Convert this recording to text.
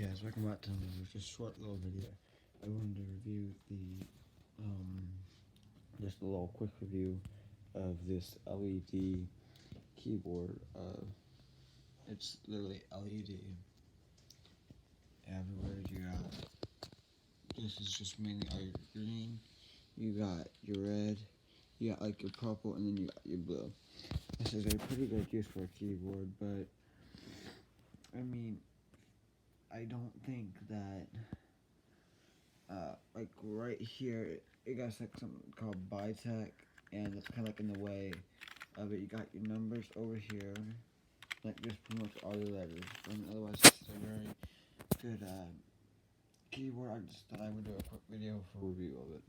Yes, welcome back to just a short little video. I wanted to review just a little quick review of this LED keyboard. It's literally LED everywhere. This is just mainly all your green, you got your red, you got like your purple, and then you got your blue. This is a pretty good use for a keyboard, but I mean, I don't think that like right here, it got like something called Bitech, and it's kind of like in the way of it. You got your numbers over here, like just pretty much all the letters. And otherwise, it's a very good keyboard. I just thought I would do a quick video for review of it.